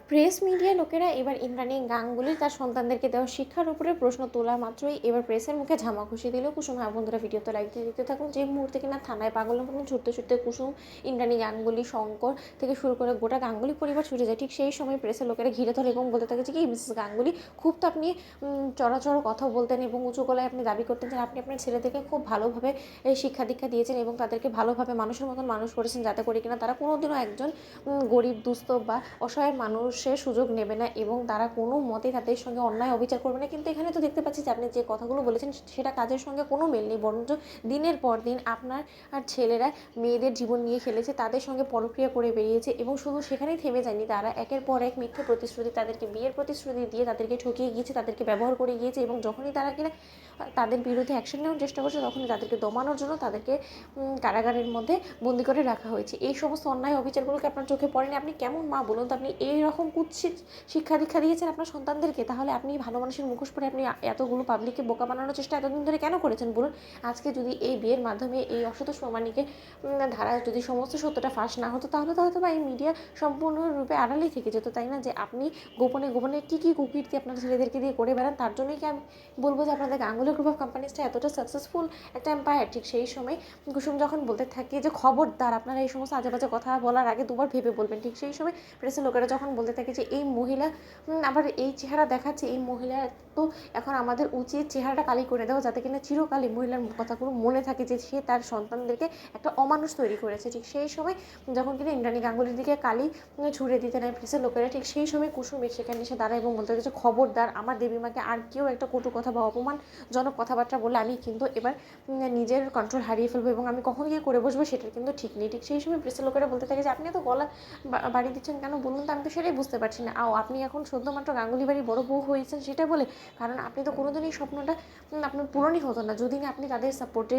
Press media লোকেরা এবার ইন্দ্রাণী গাঙ্গুলি তার সন্তানদেরকে দেওয়া শিক্ষার উপরে প্রশ্ন তোলা মাত্রই এবার প্রেসের মুখে ঝামা খুশি দিল কুসুম। হ্যাঁ বন্ধুরা, ভিডিওতে লাইক দিয়ে দিতে থাকুন। যে মুহূর্তে কিনা থানায় পাগলের মতন ছুটতে ছুটতে কুসুম, ইন্দ্রাণী গাঙ্গুলি, শঙ্কর থেকে শুরু করে গোটা গাঙ্গুলি পরিবার ছুটে যায়, ঠিক সেই সময় প্রেসের লোকেরা ঘিরে ধরে এবং বলতে থাকে যে কি মিসেস গাঙ্গুলি, খুব তো আপনি চড়াচড় কথা বলতেন এবং উঁচু গলায় আপনি দাবি করতেন যে আপনি আপনার ছেলেদেরকে খুব ভালোভাবে শিক্ষা দীক্ষা দিয়েছেন এবং তাদেরকে ভালোভাবে মানুষের মতন মানুষ করেছেন, যাতে করে কিনা তারা কোনোদিনও একজন গরিব দুস্থ বা অসহায় মানুষের সুযোগ নেবে না এবং তারা কোনো মতেই তাদের সঙ্গে অন্যায় অবিচার করবে না। কিন্তু এখানে তো দেখতে পাচ্ছি যে আপনি যে কথাগুলো বলেছেন সেটা কাজের সঙ্গে কোনো মিল নেই, বরঞ্চ দিনের পর দিন আপনার আর ছেলেরা মেয়েদের জীবন নিয়ে খেলেছে, তাদের সঙ্গে পরক্রিয়া করে বেরিয়েছে এবং শুধু সেখানেই থেমে যায়নি, তারা একের পর এক মিথ্যে প্রতিশ্রুতি, তাদেরকে বিয়ের প্রতিশ্রুতি দিয়ে তাদেরকে ঠকিয়ে গিয়েছে, তাদেরকে ব্যবহার করে গিয়েছে এবং যখনই তারা কিনা তাদের বিরুদ্ধে অ্যাকশন নেওয়ার চেষ্টা করছে তখনই তাদেরকে দমানোর জন্য তাদেরকে কারাগারের মধ্যে বন্দি করে রাখা হয়েছে। এই সমস্ত অন্যায় অবিচারগুলোকে আপনার চোখে পড়েনি? আপনি কেমন মা বলুন তো? আপনি এইরকম কুৎসিত শিক্ষা দীক্ষা দিয়েছেন আপনার সন্তানদেরকে, তাহলে আপনি ভালো মানুষের মুখোশ পরে আপনি এতগুলো পাবলিককে বোকা বানানোর চেষ্টা এতদিন ধরে কেন করেছেন বলুন? আজকে যদি এই বিয়ের মাধ্যমে এই অসতোষ প্রমাণিকের ধারা যদি সমস্ত সত্যটা ফাঁস না হতো, তাহলে তো হয়তো বা এই মিডিয়া সম্পূর্ণরূপে আড়ালেই থেকে যেত, তাই না? যে আপনি গোপনে গোপনে কী কী কুকীর্তি আপনার ছেলেদেরকে দিয়ে করে বেড়ান, তার জন্যই কি আমি বলবো যে আপনাদের গাঙ্গুলি গ্রুপ অফ কোম্পানিজটা এতটা সাকসেসফুল একটা এম্পায়ার। ঠিক সেই সময় কুসুম যখন বলতে থাকে যে খবরদার আপনারা এই সমস্ত আজে বাজে কথা বলার আগে দুবার ভেবে বলবেন, ঠিক সেই সময় প্রেসের লোকেরা যখন বলতে থাকে যে এই মহিলা আবার এই চেহারা দেখাচ্ছে, এই মহিলা তো এখন আমাদের উচিত চেহারাটা কালি করে দেওয়া, যাতে কিনা চিরকাল এই মহিলার কথাগুলো মনে থাকে যে সে তার সন্তানদেরকে একটা অমানুষ তৈরি করেছে। ঠিক সেই সময় যখন কিনা ইন্দ্রাণী গাঙ্গুলির দিকে কালি ছুড়ে দিতে নেয় প্রেসের লোকেরা, ঠিক সেই সময় কুসুম সেখানে এসে দাঁড়ায় এবং বলতে থাকে যে খবরদার আমার দেবীমাকে আর কেউ একটা কটু কথা বা অপমানজনক কথাবার্তা বলে আমি কিন্তু এবার নিজের কন্ট্রোল হারিয়ে ফেলবো এবং আমি কখন গিয়ে করে বসবো সেটার কিন্তু ঠিক নেই। ঠিক সেই সময় প্রেসের লোকেরা বলতে থাকে যে আপনি তো গলা বাড়ি দিচ্ছেন কেন বলুন তো? আমি তো সেটাই বুঝতে পারছি না। আপনি এখন সদ্যমাত্র গাঙ্গুলি বাড়ি বড় বউ হয়েছেন সেটা বলে? কারণ আপনি তো কোনোদিনই এই স্বপ্নটা আপনার পূরণই হতো না যদি না আপনি তাদের সাপোর্টে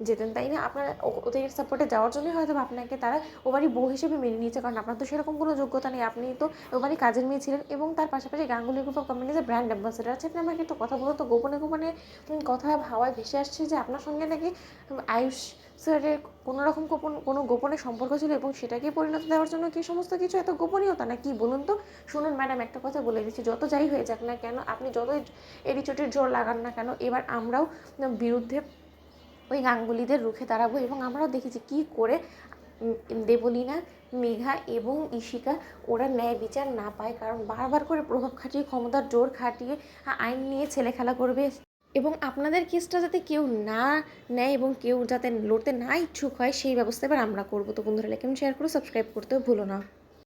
যেতেন, তাই না? আপনার ওদের সাপোর্টে যাওয়ার জন্যই হয়তো আপনাকে তারা ও বাড়ি বউ হিসেবে মেনে নিয়েছে, কারণ আপনার তো সেরকম কোনো যোগ্যতা নেই, আপনি তো ও বাড়ি কাজের মেয়ে ছিলেন এবং তার পাশাপাশি গাঙ্গুলি গ্রুপ অফ কোম্পানিজের ব্র্যান্ড অ্যাম্বাসেডার আছে। আপনি আমাকে একটু কথা বলুন তো, গোপনে গোপনে কথা হাওয়ায় ভেসে আসছে যে আপনার সঙ্গে নাকি আয়ুষ স্যারের কোনো গোপনে সম্পর্ক ছিল এবং সেটাকে পরিণত দেওয়ার জন্য কি সমস্ত কিছু এত গোপনীয়তা না কি বলুন তো? শুনুন ম্যাডাম, একটা কথা বলে দিচ্ছি, যত যাই হয়ে যাক না কেন, আপনি যতই এড়িচটির জোর লাগান না কেন, এবার আমরাও বিরুদ্ধে ওই গাঙ্গুলিদের রুখে দাঁড়াবো এবং আমরাও দেখেছি কী করে দেবলীনা, মেঘা এবং ঈশিকা ওরা ন্যায় বিচার না পায়, কারণ বারবার করে প্রভাব খাটিয়ে ক্ষমতার জোর খাটিয়ে আইন নিয়ে ছেলে খেলা করবে এবং আপনাদের কেসটা যাতে কেউ না নেয় এবং কেউ যাতে লড়তে না ইচ্ছুক হয় সেই ব্যবস্থা এবার আমরা করবো। তো বন্ধুরা, লাইক এবং শেয়ার করে সাবস্ক্রাইব করতেও ভুলো না।